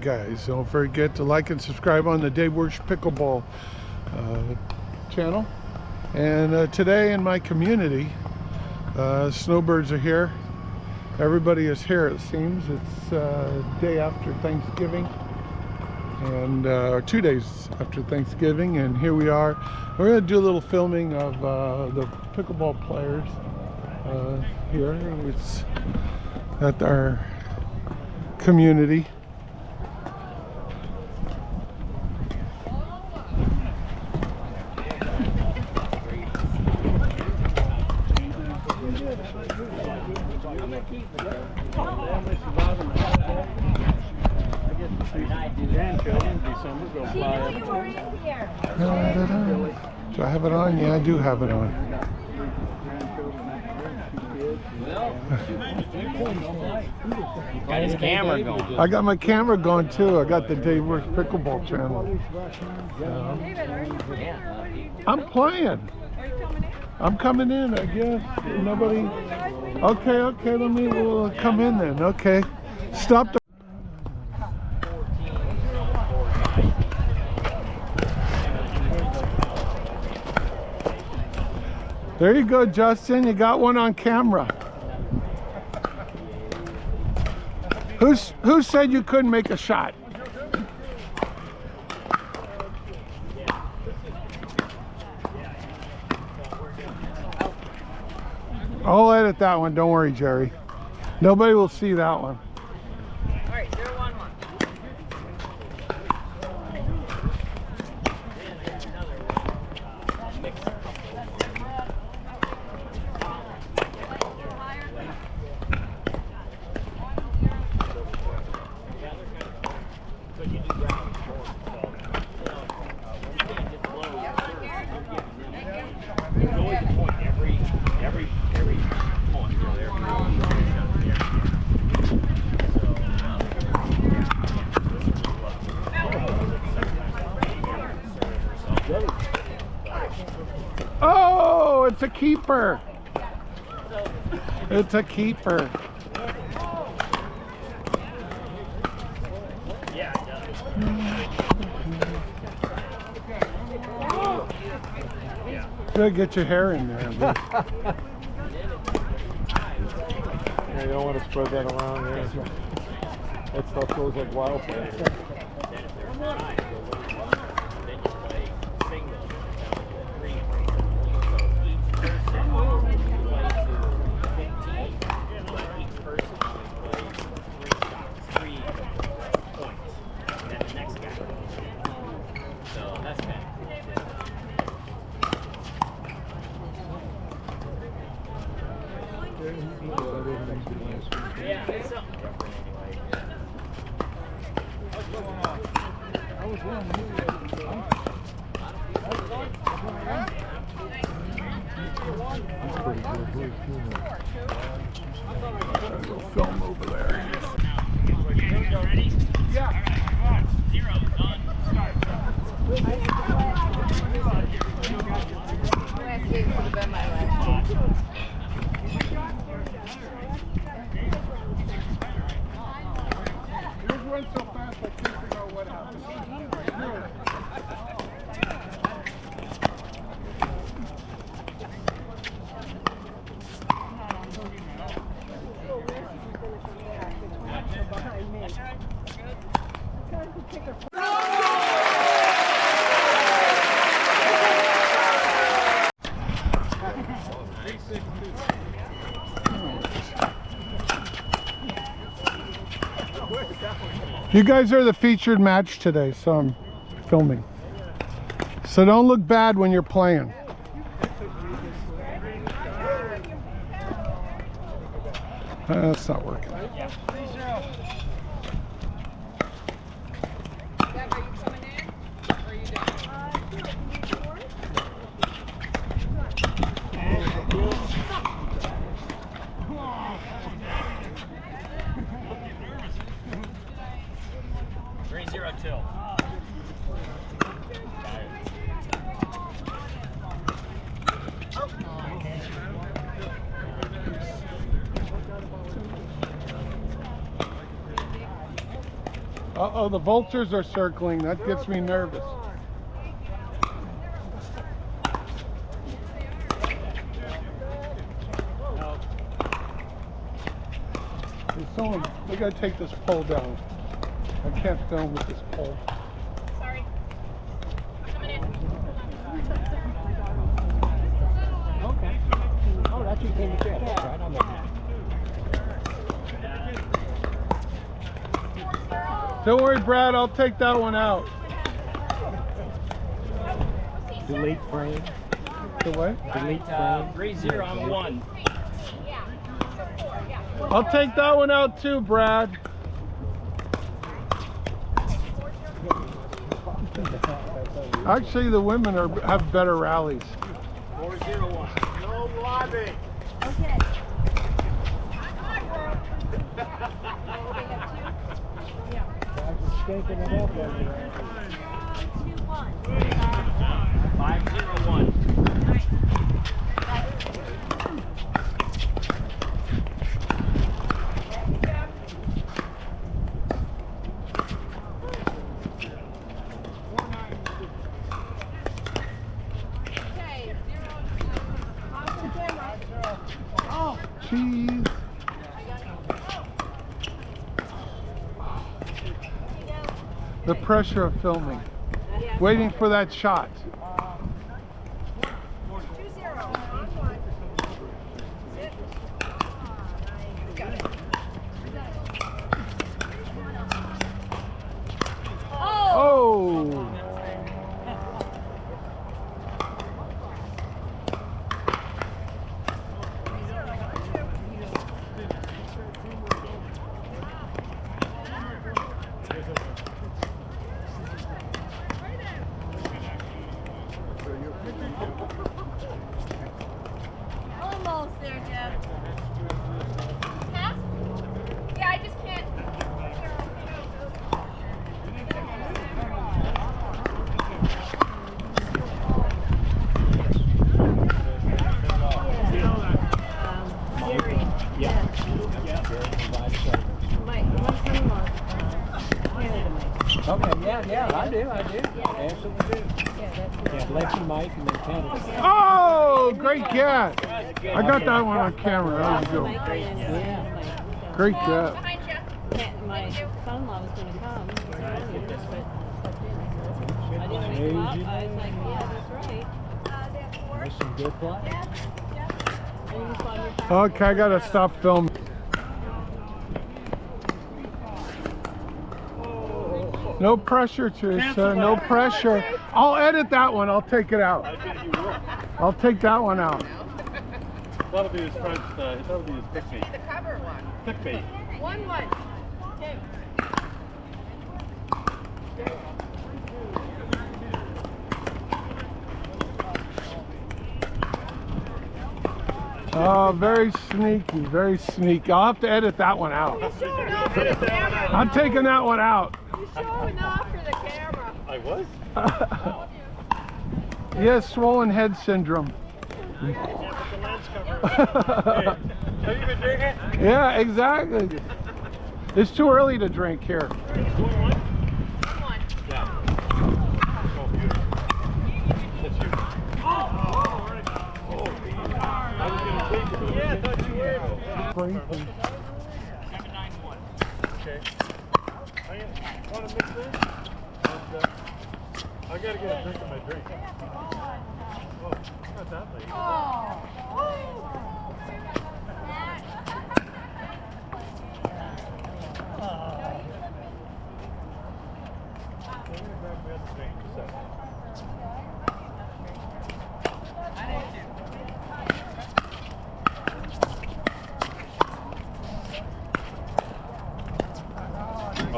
guys. Don't forget to like and subscribe on the year.Must Pickleball channel. And today in my community, snowbirds are here. Everybody is here, it seems. It's day after Thanksgiving, and 2 days after Thanksgiving, and here we are. We're going to do a little filming of the pickleball players here. It's at our community. Do I have it on? Yeah, I do have it on. Got his camera going. I got my camera going too. I got the year.Must Pickleball channel. I'm playing. I'm coming in, I guess. Nobody. Okay. We'll come in then. Okay. Stop the. There you go, Justin. You got one on camera. Who said you couldn't make a shot? I'll edit that one. Don't worry, Jerry. Nobody will see that one. All right, 0-1-1. Oh, it's a keeper. It's a keeper. Yeah, it does. Gotta get your hair in there. Yeah, you don't want to spread that around there. That stuff goes like wildfire. We'll film over there. Ready? Yeah. All right, come on. 0, done. Start. Yours went so fast I can't figure out what happened. You guys are the featured match today, so I'm filming. So don't look bad when you're playing. That's not working. Yeah. 3-0. Deb, are you coming in? Or are you down? 3-0-2. Uh-oh, the vultures are circling. That gets me nervous. There's someone, we gotta take this pole down. I can't film with this pole. Sorry. I'm coming in. Okay. Oh, that's you came to check. Right on there. Don't worry, Brad, I'll take that one out. Delete frame. The what? Delete frame. 3-0 on 1. I'll take that one out too, Brad. Actually, the women have better rallies. 4-0-1. No lobby. Okay. Stinking it up over there. 5-0-1. Cheese. The pressure of filming. Waiting for that shot. 2-0. Oh! Almost there, Jeff. Pass? Yeah, I just can't. Okay, yeah, I do. Absolutely do. Yeah, Lexi, Mike, and then Canada. Oh, great catch. I got that one on camera. That was good. Great catch. Behind you. My son-in-law was going to come earlier, but I didn't wake him up. I was like, yeah, that's right. There's some good play. And you saw your Okay, I gotta stop filming. No pressure, Teresa. No pressure. I'll edit that one. I'll take it out. I'll take that one out. That'll be his French. That'll be his pick bait. The cover one. Pick bait. 1-1. Oh, very sneaky, very sneaky. I'll have to edit that one out. Showing off for the camera. I'm taking that one out. You're showing off for the camera. I was? He has swollen head syndrome. Hey, have you been drinking? Yeah, exactly. It's too early to drink here. 1-1. Yeah. Oh, beautiful. That's you. I was going to take it. Yeah, I thought you were. Crazy. 7-9-1. Okay. Want to mix this? I got to get a drink of my drink. Oh, it's not that late.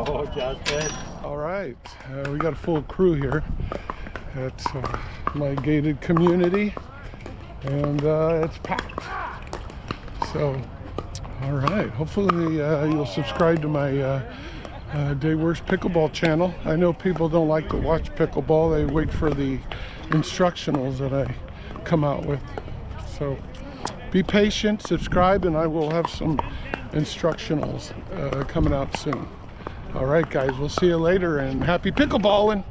Oh, just good. All right, we got a full crew here at my gated community, and it's packed. So, all right, hopefully you'll subscribe to my year.Must Pickleball channel. I know people don't like to watch pickleball. They wait for the instructionals that I come out with. So be patient, subscribe, and I will have some instructionals coming out soon. All right, guys, we'll see you later, and happy pickleballing.